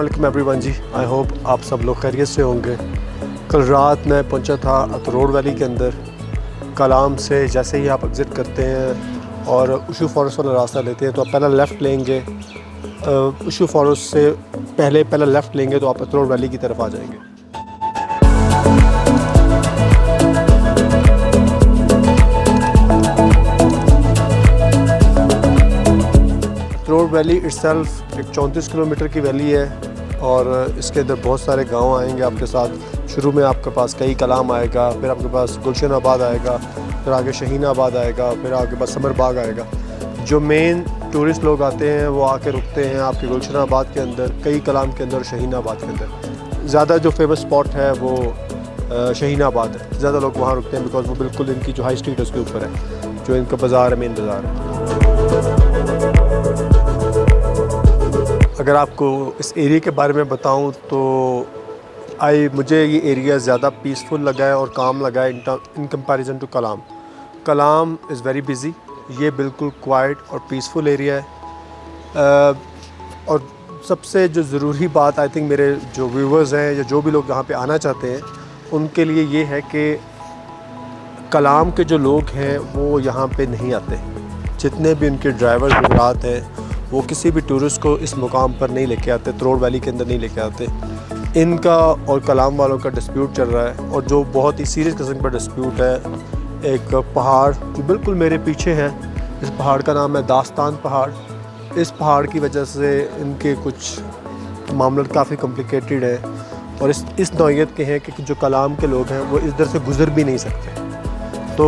वालेकुम everyone ji, I hope आप सब लोग खैरियत से होंगे। कल रात मैं पहुंचा था अतरोड़ वैली के अंदर। कलाम से जैसे ही आप एग्ज़िट करते हैं और उशू फॉरेस्ट वाला रास्ता लेते हैं तो आप पहला लेफ़्ट लेंगे। उशू फॉरेस्ट से पहला लेफ़्ट लेंगे तो आप अतरोड़ वैली की तरफ आ जाएंगे। अतरोड़ वैली इटसेल्फ एक 34 किलोमीटर की वैली है और इसके अंदर बहुत सारे गांव आएंगे आपके साथ। शुरू में आपके पास कई कलाम आएगा, फिर आपके पास गुलशन आबाद आएगा, फिर आगे शहीन आबाद आएगा, फिर आगे बस समर बाग आएगा। जो मेन टूरिस्ट लोग आते हैं वो आके रुकते हैं आपके गुलशन आबाद के अंदर, कई कलाम के अंदर, शहीन आबाद के अंदर। ज़्यादा जो फेमस स्पॉट है वो शहीन आबाद है। ज़्यादा लोग वहाँ रुकते हैं बिकॉज़ वो बिल्कुल इनकी जो हाई स्ट्रीट है उसके ऊपर है, जो इनका बाज़ार है, मेन बाज़ार है। अगर आपको इस एरिया के बारे में बताऊं तो मुझे ये एरिया ज़्यादा पीसफुल लगा है और काम लगा है in comparison to Kalam. Kalam is very busy, ये बिल्कुल क्वाइट और पीसफुल एरिया है। और सबसे जो ज़रूरी बात आई थिंक मेरे जो व्यूवर्स हैं या जो भी लोग यहाँ पे आना चाहते हैं उनके लिए ये है कि कलाम के जो लोग हैं वो यहाँ पे नहीं आते। जितने भी उनके ड्राइवर गुजरात हैं वो किसी भी टूरिस्ट को इस मुकाम पर नहीं लेके आते, अतरोड़ वैली के अंदर नहीं लेके आते। इनका और कलाम वालों का डिस्प्यूट चल रहा है और जो बहुत ही सीरियस किस्म का डिस्प्यूट है। एक पहाड़ जो बिल्कुल मेरे पीछे है, इस पहाड़ का नाम है दास्तान पहाड़। इस पहाड़ की वजह से इनके कुछ मामले काफ़ी कॉम्प्लिकेटेड है और इस नौइयत के हैं कि जो कलाम के लोग हैं वो इधर से गुज़र भी नहीं सकते। तो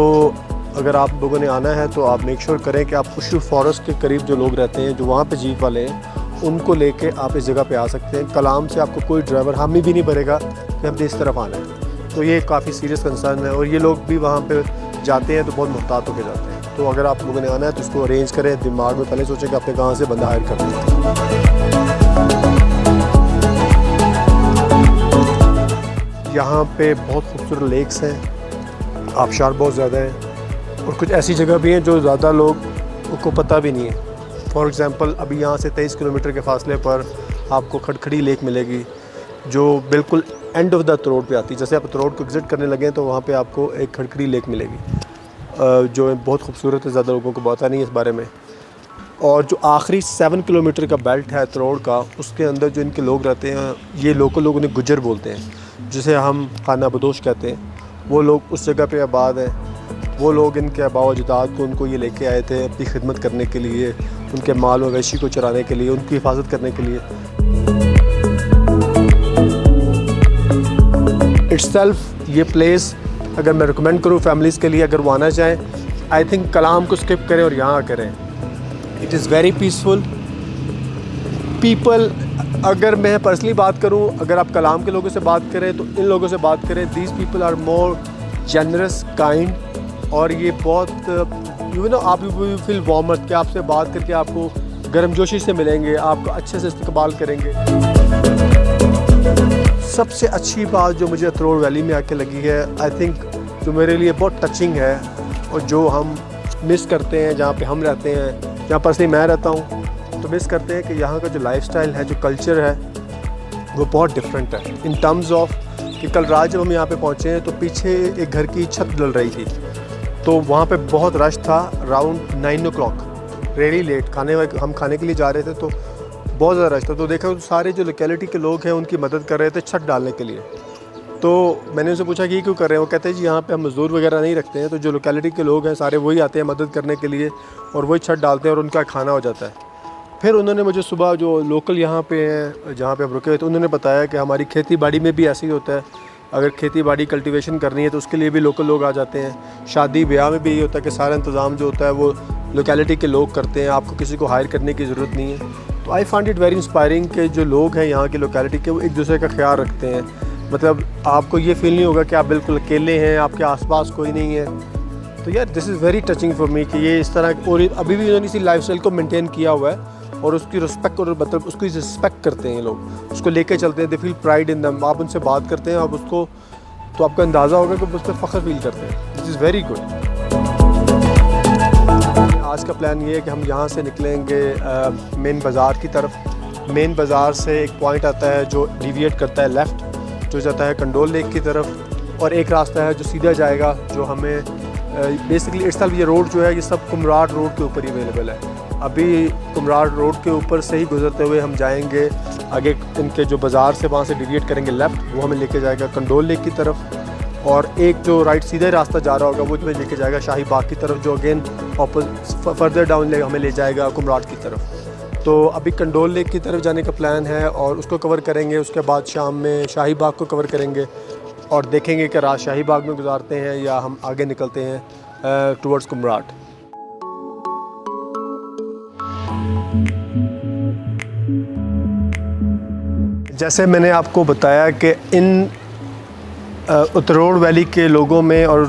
अगर आप लोगों ने आना है तो आप मेक श्योर करें कि आप उशू फॉरेस्ट के करीब जो लोग रहते हैं, जो वहाँ पे जीप वाले हैं, उनको लेके आप इस जगह पे आ सकते हैं। कलाम से आपको कोई ड्राइवर हामी भी नहीं भरेगा कि हमने इस तरफ आना है। तो ये काफ़ी सीरियस कंसर्न है और ये लोग भी वहाँ पे जाते हैं तो बहुत मुहतात होकर जाते हैं। तो अगर आप लोगों ने आना है तो इसको अरेंज करें, दिमाग में पहले सोचें कि आपने कहाँ से बंदा हायर करना है। यहाँ पे बहुत खूबसूरत लेक्स हैं, आबशार बहुत ज़्यादा हैं और कुछ ऐसी जगह भी हैं जो ज़्यादा लोग को पता भी नहीं है। फॉर एग्ज़ाम्पल अभी यहाँ से 23 किलोमीटर के फासले पर आपको खड़खड़ी लेक मिलेगी जो बिल्कुल एंड ऑफ द अतरोड़ पे आती है। जैसे आप अतरोड़ को एग्ज़िट करने लगे तो वहाँ पे आपको एक खड़खड़ी लेक मिलेगी जो बहुत खूबसूरत है, ज़्यादा लोगों को पता नहीं है इस बारे में। और जो आखिरी 7 किलोमीटर का बेल्ट है अतरोड़ का, उसके अंदर जो इनके लोग रहते हैं ये लोकल लोग उन्हें गुज्जर बोलते हैं, जिसे हम खाना बदोश कहते हैं। वो लोग उस जगह पर आबाद हैं। वो लोग इनके आबाओ अजदाद को उनको ये लेके आए थे अपनी खिदमत करने के लिए, उनके माल मवेशी को चराने के लिए, उनकी हिफाजत करने के लिए। इटसेल्फ ये प्लेस अगर मैं रिकमेंड करूँ फैमिलीज़ के लिए, अगर वो आना चाहें, आई थिंक कलाम को स्किप करें और यहाँ करें। It is very peaceful people. अगर मैं पर्सनली बात करूँ, अगर आप कलाम के लोगों से बात करें तो इन लोगों से बात करें। These people are more generous, kind और ये बहुत आप फील वार्मर कि आपसे बात करके आपको गर्मजोशी से मिलेंगे, आपको अच्छे से इस्तकबाल करेंगे। सबसे अच्छी बात जो मुझे अतरोड़ वैली में आके लगी है, आई थिंक जो मेरे लिए बहुत टचिंग है और जो हम मिस करते हैं जहाँ पे हम रहते हैं, जहाँ पर से मैं रहता हूँ, तो मिस करते हैं कि यहाँ का जो लाइफस्टाइल है, जो कल्चर है, वो बहुत डिफरेंट है इन टर्म्स ऑफ कि कल रात जब हम यहाँ पे पहुँचे हैं तो पीछे एक घर की छत डल रही थी तो वहाँ पे बहुत रश था। अराउंड 9 o'clock, रियली लेट, हम खाने के लिए जा रहे थे तो बहुत ज़्यादा रश था। तो देखा तो सारे जो लोकेलिटी के लोग हैं उनकी मदद कर रहे थे छत डालने के लिए। तो मैंने उनसे पूछा कि ये क्यों कर रहे हैं। वो कहते हैं जी यहाँ पे हम मज़दूर वगैरह नहीं रखते हैं, तो जो लोकेलिटी के लोग हैं सारे वही आते हैं मदद करने के लिए और वही छत डालते हैं और उनका खाना हो जाता है। फिर उन्होंने मुझे सुबह जो लोकल यहाँ पे हैं जहाँ पे हम रुके हुए थे, उन्होंने बताया कि हमारी खेती बाड़ी में भी ऐसे ही होता है। अगर खेती बाड़ी कल्टीवेशन करनी है तो उसके लिए भी लोकल लोग आ जाते हैं। शादी ब्याह में भी ये होता है कि सारा इंतज़ाम जो होता है वो लोकेलिटी के लोग करते हैं, आपको किसी को हायर करने की ज़रूरत नहीं है। तो I find it very inspiring कि जो लोग हैं यहाँ की लोकेलिटी के वो एक दूसरे का ख्याल रखते हैं। मतलब आपको ये फील नहीं होगा कि आप बिल्कुल अकेले हैं, आपके आसपास कोई नहीं है। तो यार this is very touching for me कि ये इस तरह और अभी भी उन्होंने इसी लाइफस्टाइल को मेंटेन किया हुआ है और उसकी रिस्पेक्ट और मतलब उसको रिस्पेक्ट करते हैं लोग, उसको लेके चलते हैं। दे फील प्राइड इन दम। आप उनसे बात करते हैं आप उसको तो आपको अंदाज़ा होगा कि उस पर फ़ख्र फील करते हैं। This is very good. आज का प्लान ये है कि हम यहाँ से निकलेंगे मेन बाज़ार की तरफ मेन बाज़ार से एक पॉइंट आता है जो डिविएट करता है लेफ़्ट, जो जाता है कंडोल लेक की तरफ, और एक रास्ता है जो सीधा जाएगा जो हमें बेसिकली इट्सल्फ ये रोड जो है ये सब कुमराड रोड के ऊपर ही अवेलेबल है। अभी कुमराड रोड के ऊपर से ही गुजरते हुए हम जाएंगे आगे, इनके जो बाज़ार से वहाँ से डिविएट करेंगे लेफ़्ट, वो हमें लेके जाएगा कंडोल लेक की तरफ, और एक जो राइट सीधा रास्ता जा रहा होगा वो हमें लेके जाएगा शाही बाग की तरफ, जो अगेन फर्दर डाउन हमें ले जाएगा कुमराड की तरफ। तो अभी कंडोल लेक की तरफ जाने का प्लान है और उसको कवर करेंगे। उसके बाद शाम में शाही बाग को कवर करेंगे और देखेंगे कि रात शाही बाग में गुजारते हैं या हम आगे निकलते हैं टुवर्ड्स कुमराड। जैसे मैंने आपको बताया कि इन उतरोड़ वैली के लोगों में और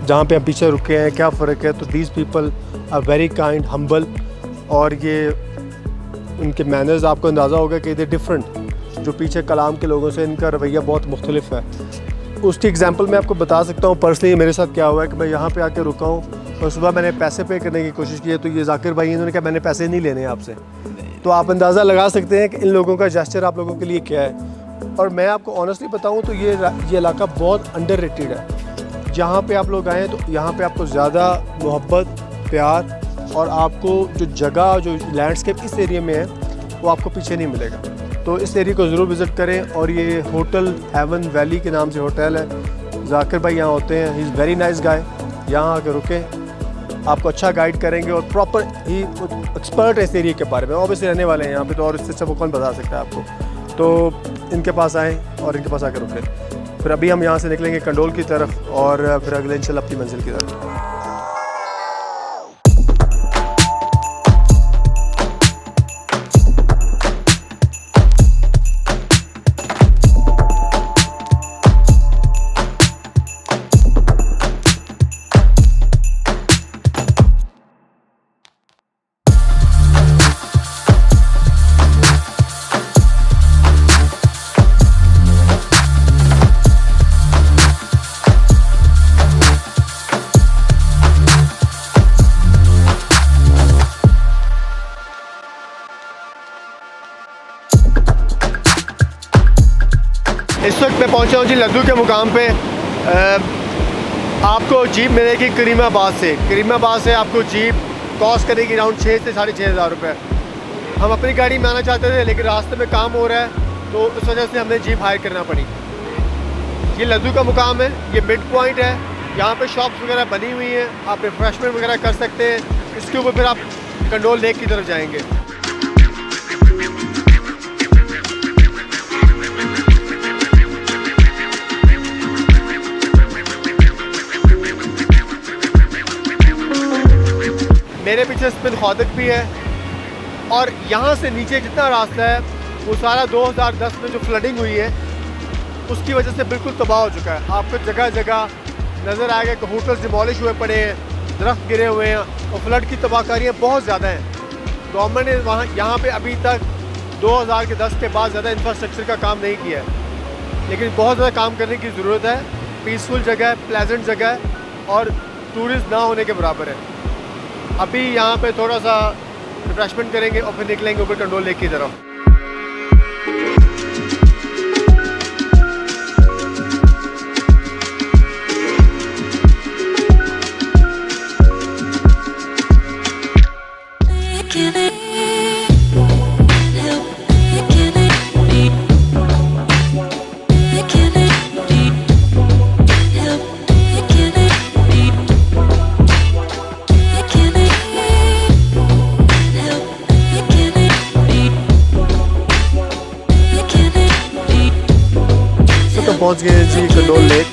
जहाँ पे हम पीछे रुके हैं क्या फ़र्क है, तो these people are very kind, humble, और ये इनके मैनर्स आपको अंदाज़ा होगा कि ये डिफरेंट जो पीछे कलाम के लोगों से इनका रवैया बहुत मुख्तलिफ है। उसकी एग्जांपल मैं आपको बता सकता हूँ पर्सनली मेरे साथ क्या हुआ है कि मैं यहाँ पे आके रुका हूँ और सुबह मैंने पैसे पे करने की कोशिश की है, तो ये जाकिर भाई इन्होंने कहा मैंने पैसे नहीं लेने आपसे। तो आप अंदाज़ा लगा सकते हैं कि इन लोगों का जेस्चर आप लोगों के लिए क्या है। और मैं आपको ऑनेस्टली बताऊँ तो ये इलाका बहुत अंडररेटेड है। जहाँ पे आप लोग आएँ तो यहाँ पे आपको ज़्यादा मोहब्बत, प्यार और आपको जो जगह जो लैंडस्केप इस एरिया में है वो आपको पीछे नहीं मिलेगा। तो इस एरिया को ज़रूर विज़िट करें। और ये होटल हेवन वैली के नाम से होटल है। जाकिर भाई यहाँ होते हैं, he is very nice guy. यहाँ आकर रुकें, आपको अच्छा गाइड करेंगे और प्रॉपर ही एक्सपर्ट है इस एरिया के बारे में, ऑब्वियसली रहने वाले हैं यहाँ पे, तो और इससे अच्छा वो कौन बता सकता है आपको। तो इनके पास आएँ और इनके पास आकर रुकें। फिर अभी हम यहाँ से निकलेंगे कंडोल की तरफ और फिर अगले इंशाल्लाह अपनी मंजिल की तरफ। इस वक्त मैं पहुंचा हूं जी लद्दू के मुकाम पे। आपको जीप मिलेगी करीमाबाद से। करीमाबाद से आपको जीप कॉस्ट करेगी अराउंड 6 से 6,500 रुपये। हम अपनी गाड़ी में आना चाहते थे लेकिन रास्ते में काम हो रहा है तो इस वजह से हमें जीप हायर करना पड़ी। ये लद्दू का मुकाम है, ये मिड पॉइंट है। यहाँ पे शॉप्स वगैरह बनी हुई हैं, आप रिफ्रेशमेंट वगैरह कर सकते हैं। इसके ऊपर फिर आप कंडोल लेक की तरफ जाएंगे। मेरे पीछे स्पिन खौदक भी है और यहाँ से नीचे जितना रास्ता है वो सारा 2010 में जो फ्लडिंग हुई है उसकी वजह से बिल्कुल तबाह हो चुका है। आपको जगह जगह नज़र आएगा कि होटल्स डिमोलिश हुए पड़े हैं, दरख्त गिरे हुए हैं और फ्लड की तबाहकारियाँ बहुत ज़्यादा हैं। गवर्नमेंट ने यहाँ पे अभी तक 2010 के बाद ज़्यादा इंफ्रास्ट्रक्चर का काम नहीं किया है, लेकिन बहुत ज़्यादा काम करने की ज़रूरत है। पीसफुल जगह है, प्लेजेंट जगह है और टूरिस्ट ना होने के बराबर है। अभी यहाँ पे थोड़ा सा रिफ्रेशमेंट करेंगे और फिर निकलेंगे ऊपर कंडोल लेक की तरफ। पहुंच गए जी कंडोल लेक।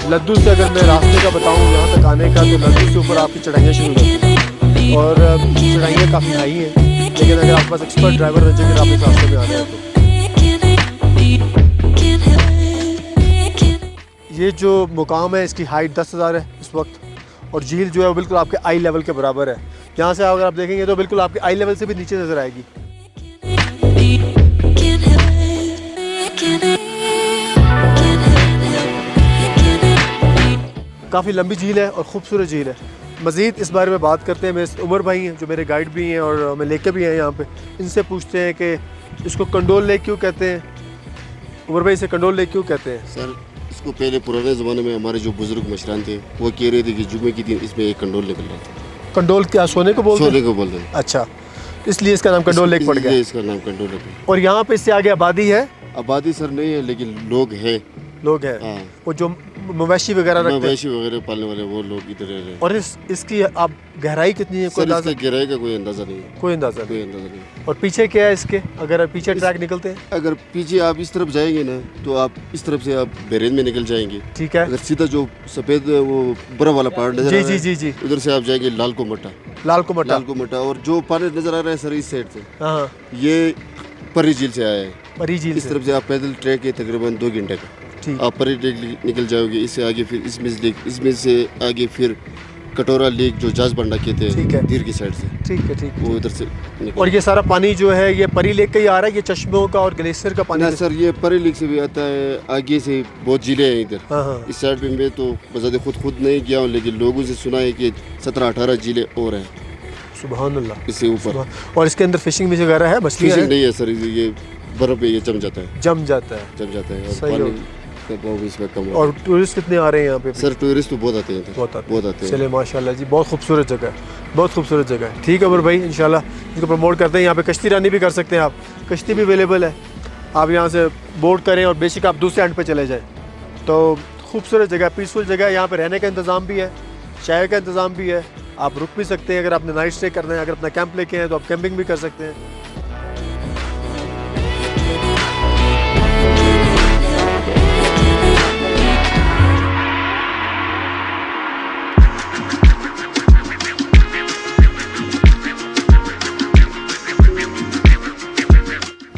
लद्दू से अगर मैं रास्ते का बताऊं यहाँ तक आने का, तो लद्दू से ऊपर आपकी चढ़ाइयाँ शुरू होती हैं और चढ़ाइयाँ काफ़ी हाई हैं, लेकिन अगर आपके पास एक्सपर्ट ड्राइवर रह जाए आप इस रास्ते में आ रहे हैं तो। ये जो मुकाम है इसकी हाइट 10,000 है इस वक्त, और झील जो है वो बिल्कुल आपके आई लेवल के बराबर है। यहाँ से अगर आप देखेंगे तो बिल्कुल आपके आई लेवल से भी नीचे नज़र आएगी। काफ़ी लंबी झील है और ख़ूबसूरत झील है। मज़ीद इस बारे में बात करते हैं। मेरे उमर भाई हैं जो मेरे गाइड भी हैं और मैं लेके भी आए यहाँ पे, इनसे पूछते हैं कि इसको कंडोल लेक क्यों कहते हैं। उमर भाई इसे कंडोल लेक क्यों कहते हैं? सर इसको पहले पुराने ज़माने में हमारे जो बुज़ुर्ग मशरान थे वो कह रहे थे कि जुमे के दिन इसमें एक कंडोल निकल रहा था। कंडोल क्या सोने को बोलते हैं? सोने को बोलते हैं। अच्छा, इसलिए इसका नाम कंडोल लेक पड़ गया। इसका नाम कंडोल लेक है। और यहाँ पे इससे आगे आबादी है? आबादी सर नहीं है लेकिन लोग हैं। लोग हैं। हाँ। वो जो मवेशी वगैरह रखते हैं, मवेशी वगैरह पालने वाले वो लोग इधर रह रहे हैं। और इसकी आप गहराई कितनी है? कोई सर अंदाजा? इसका गहराई का कोई अंदाज़ा नहीं है। कोई अंदाजा कोई नहीं। अंदाज़ा नहीं। और पीछे क्या है इसके? अगर पीछे ट्रैक निकलते हैं, अगर पीछे आप इस तरफ जाएंगे ना तो आप इस तरफ से आप बहरीन में निकल जाएंगे। ठीक है। अगर सीधा जो सफ़ेद वो बड़ा वाला पहाड़ नजर जी आ रहा जी है, जी जी, उधर से आप जाएंगे लाल को मट्टा। लाल को मट्टा। लाल को मट्टा। और जो पानी नजर आ रहा है सर इस साइड से, हाँ, ये परी झील से आया है। परी झील इस से। तरफ से आप पैदल ट्रैक है तकरीबन 2 घंटे का। ठीक। आप परी लेक निकल जाओगे, इससे आगे फिर इसमें से आगे फिर कटोरा लेक जो जाज बंडा कहते ठीक हैं है। दीर की साइड से, ठीक है, ठीक वो है। उधर से निकल। और ये सारा पानी जो है ये परी लेक का ही आ रहा है? ये चश्मों का और ग्लेशियर का पानी? ना सर ये परी लेक से भी आता है, आगे से बहुत झीलें हैं इधर। हाँ हाँ। इस साइड पे मैं तो बजाते खुद नहीं गया हूँ लेकिन लोगों से सुना है कि 17-18 झीलें और हैं सुभान अल्लाह। इससे ऊपर। और इसके अंदर फिशिंग भी वगैरह है? मछलियाँ फिशिंग हैं? नहीं है सर, ये बर्फ पे ये जम जाता है। जम जाता है। जम जाता है। और सही हो। पानी का बहाव भी इसमें कम और टूरिस्ट कितने आ रहे हैं यहाँ पे? सर टूरिस्ट तो बहुत आते हैं इधर। बहुत आते हैं। हैं। चले माशाल्लाह जी, बहुत खूबसूरत जगह है, बहुत खूबसूरत जगह है। ठीक है उमर भाई, इंशाल्लाह इसको प्रमोट करते हैं। यहाँ पे कश्ती रानी भी कर सकते हैं आप, कश्ती भी अवेलेबल है। आप यहाँ से बोट करें और बेसिक आप दूसरे एंड पे चले जाएँ। तो खूबसूरत जगह, पीसफुल जगह है। यहाँ पे रहने का इंतज़ाम भी है, चाय का इंतज़ाम भी है। आप रुक भी सकते हैं अगर आपने नाइट स्टे करना है। अगर अपना कैंप लेके हैं तो आप कैंपिंग भी कर सकते हैं।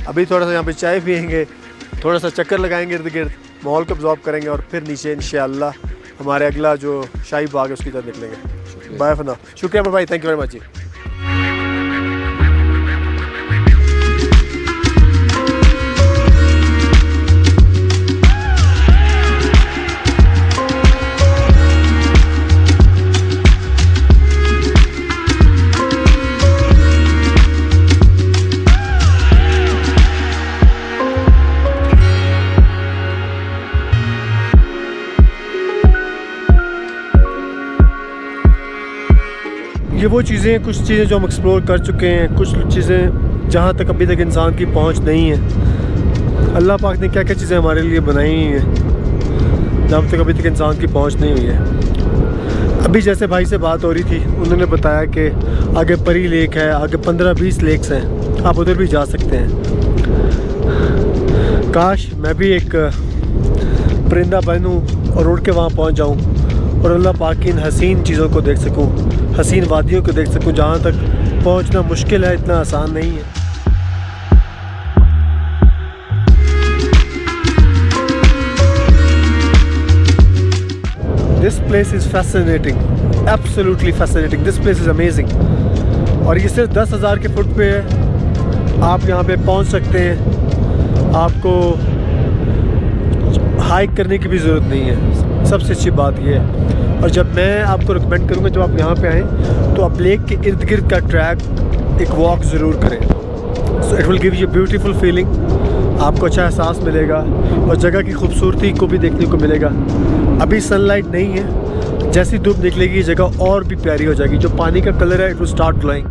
अभी थोड़ा सा यहाँ पे चाय पियेंगे, थोड़ा सा चक्कर लगाएंगे इर्द गिर्द, माहौल को अब्जॉर्ब करेंगे और फिर नीचे इंशाअल्लाह हमारे अगला जो शाही बाग है उसकी तरफ निकलेंगे। Bye for now. शुक्रिया भाई, थैंक यू वेरी मच जी। ये वो चीज़ें, कुछ चीज़ें जो हम एक्सप्लोर कर चुके हैं, कुछ चीज़ें जहाँ तक अभी तक इंसान की पहुँच नहीं है। अल्लाह पाक ने क्या क्या चीज़ें हमारे लिए बनाई हैं जहाँ तक अभी तक इंसान की पहुँच नहीं हुई है। अभी जैसे भाई से बात हो रही थी, उन्होंने बताया कि आगे परी लेक है, आगे 15-20 लेक्स हैं, आप उधर भी जा सकते हैं। काश मैं भी एक परिंदा बनूँ और उड़ के वहाँ पहुँच जाऊँ और अल्लाह पाक की इन हसीन चीज़ों को देख सकूँ, हसीन वादियों को देख सकूँ जहाँ तक पहुँचना मुश्किल है, इतना आसान नहीं है। This place is fascinating, absolutely fascinating. This place is amazing. और ये सिर्फ 10,000 के फुट पे है। आप यहाँ पे पहुँच सकते हैं, आपको हाइक करने की भी ज़रूरत नहीं है। सबसे अच्छी बात ये है। और जब मैं आपको रिकमेंड करूँगा जब आप यहाँ पे आएँ तो आप लेक के इर्द गिर्द का ट्रैक एक वॉक ज़रूर करें। So it will give you beautiful feeling, आपको अच्छा एहसास मिलेगा और जगह की खूबसूरती को भी देखने को मिलेगा। अभी सनलाइट नहीं है, जैसी धूप निकलेगी जगह और भी प्यारी हो जाएगी। जो पानी का कलर है इट विल स्टार्ट ग्लोइंग।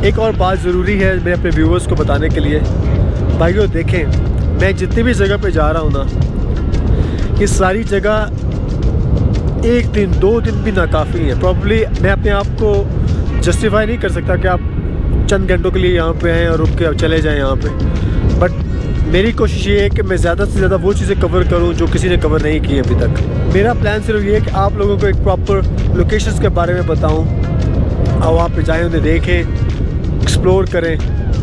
एक और बात ज़रूरी है मैं अपने व्यूवर्स को बताने के लिए, भाइयों देखें, मैं जितनी भी जगह पे जा रहा हूँ ना, ये सारी जगह 1 दिन 2 दिन भी नाकाफ़ी है। प्रॉब्ली मैं अपने आप को जस्टिफाई नहीं कर सकता कि आप चंद घंटों के लिए यहाँ पे आएँ और रुक के चले जाएँ यहाँ पे। बट मेरी कोशिश ये है कि मैं ज़्यादा से ज़्यादा वो चीज़ें कवर करूँ जो किसी ने कवर नहीं की अभी तक। मेरा प्लान सिर्फ ये है कि आप लोगों को एक प्रॉपर लोकेशंस के बारे में बताऊँ और वहाँ पे जाएँ, उन्हें देखें, एक्सप्लोर करें।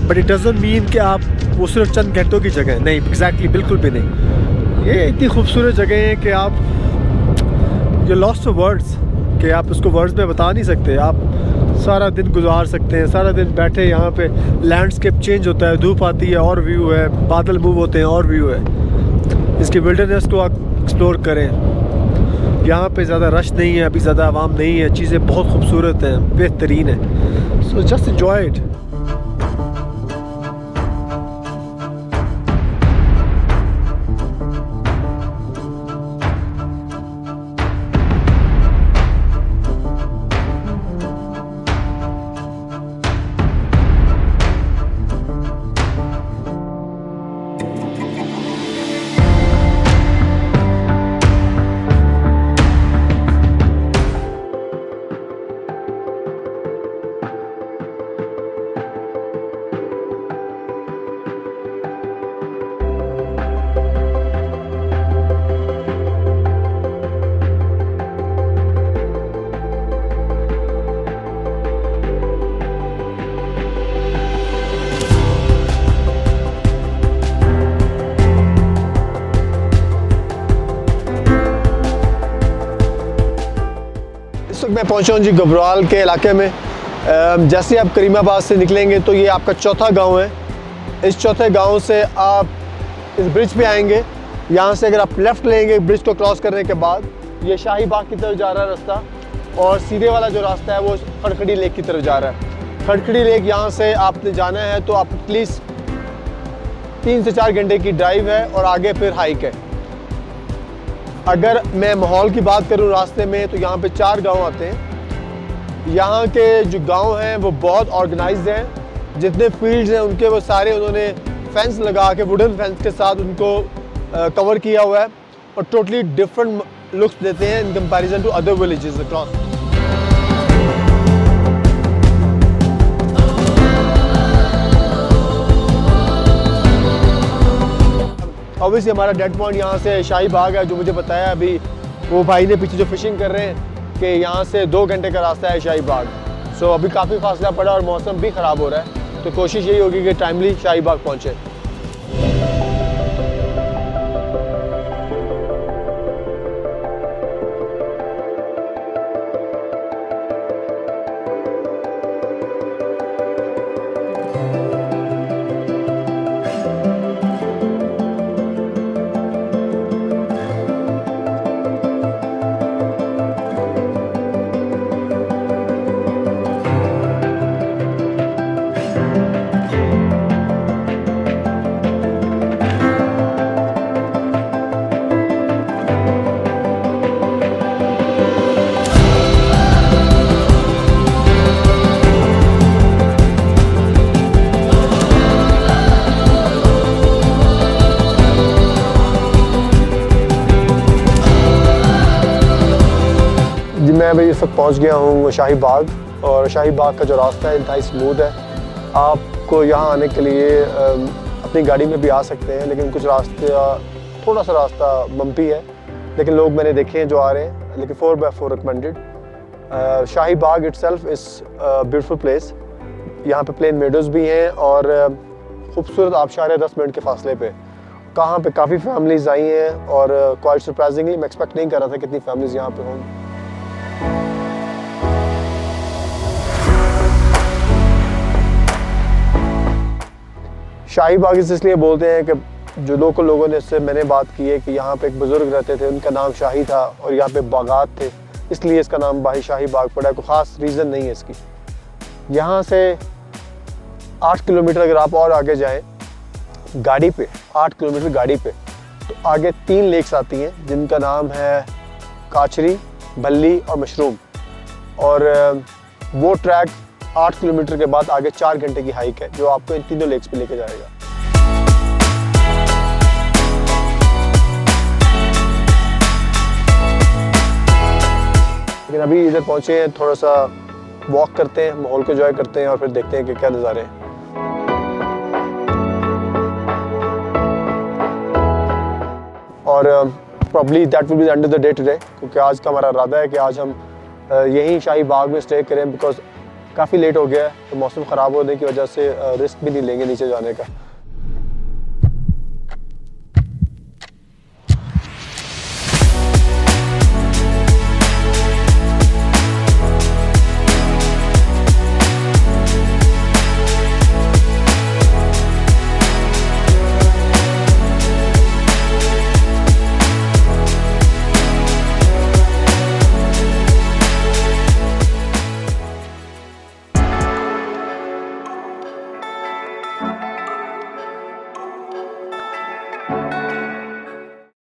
बट इट डज़न्ट मीन कि आप वो सिर्फ चंद घंटों की जगह है, नहीं, एग्जैक्टली बिल्कुल भी नहीं। ये इतनी खूबसूरत जगह है कि आप यू लॉस्ट ऑफ वर्ड्स, कि आप उसको वर्ड्स में बता नहीं सकते। आप सारा दिन गुजार सकते हैं, सारा दिन बैठे यहाँ पे, लैंडस्केप चेंज होता है, धूप आती है और व्यू है, बादल मूव होते हैं और व्यू है। इसकी विल्डरनेस को एक्सप्लोर करें। यहाँ पे ज़्यादा रश नहीं है, अभी ज़्यादा आवाम नहीं है, चीज़ें बहुत खूबसूरत हैं, बेहतरीन है। So just enjoy it. इस वक्त मैं पहुंचा हूं जी घबराल के इलाके में। जैसे आप करीमाबाद से निकलेंगे तो ये आपका चौथा गांव है। इस चौथे गांव से आप इस ब्रिज पे आएंगे। यहाँ से अगर आप लेफ़्ट लेंगे ब्रिज को क्रॉस करने के बाद, ये शाही बाग की तरफ जा रहा है रास्ता, और सीधे वाला जो रास्ता है वो खड़खड़ी लेक की तरफ जा रहा है। खड़खड़ी लेक यहाँ से आपने जाना है तो आप एटलीस्ट 3 से 4 घंटे की ड्राइव है और आगे फिर हाइक है। अगर मैं माहौल की बात करूं रास्ते में, तो यहाँ पे 4 गांव आते हैं। यहाँ के जो गांव हैं वो बहुत ऑर्गेनाइज्ड हैं। जितने फील्ड्स हैं उनके वो सारे उन्होंने फेंस लगा के, वुडन फेंस के साथ उनको कवर किया हुआ है, और टोटली डिफरेंट लुक्स देते हैं in comparison to other villages across. Obviously हमारा डेड पॉइंट यहाँ से शाही बाग है, जो मुझे बताया अभी वो भाई ने पीछे जो फिशिंग कर रहे हैं कि यहाँ से 2 घंटे का रास्ता है शाही बाग। सो अभी काफ़ी फासला पड़ा और मौसम भी ख़राब हो रहा है, तो कोशिश यही होगी कि टाइमली शाही बाग पहुँचे। मैं अभी इस वक्त पहुंच गया हूं शाही बाग, और शाही बाग का जो रास्ता है इंतहाई स्मूथ है। आपको यहाँ आने के लिए अपनी गाड़ी में भी आ सकते हैं, लेकिन कुछ रास्ते थोड़ा सा रास्ता बम्पी है, लेकिन लोग मैंने देखे हैं जो आ रहे हैं, लेकिन 4x4 recommended. Shahi Bagh itself is beautiful place. यहाँ पे प्लेन मेडोज़ भी हैं और खूबसूरत आबशार है 10 मिनट के फासले पे। कहाँ पे काफ़ी फैमिलीज़ आई हैं, और क्वाइट सरप्राइजिंगली मैं एक्सपेक्ट नहीं कर रहा था कितनी फैमिलीज़ यहाँ पे होंगी। शाही बाग इसलिए बोलते हैं कि जो लोकल लोगों ने इससे मैंने बात की है कि यहाँ पे एक बुज़ुर्ग रहते थे, उनका नाम शाही था, और यहाँ पे बागात थे, इसलिए इसका नाम शाही बाग पड़ा है। कोई ख़ास रीज़न नहीं है इसकी। यहाँ से 8 किलोमीटर अगर आप और आगे जाएं गाड़ी पे, 8 किलोमीटर गाड़ी पे, तो आगे 3 लेक्स आती हैं जिनका नाम है काचरी, भल्ली और मशरूम। और वो ट्रैक 8 किलोमीटर के बाद आगे 4 घंटे की हाइक है, जो आपको इन तीनों लेक्स पे लेके जाएगा। लेकिन अभी इधर पहुंचे हैं, थोड़ा सा वॉक करते हैं, माहौल को एंजॉय करते हैं, और फिर देखते हैं कि क्या नज़ारे हैं। और probably that will be the end of the day today, क्योंकि आज का हमारा इरादा है कि आज हम यहीं शाही बाग में स्टे करें, बिकॉज काफ़ी लेट हो गया है, तो मौसम ख़राब होने की वजह से रिस्क भी नहीं लेंगे नीचे जाने का।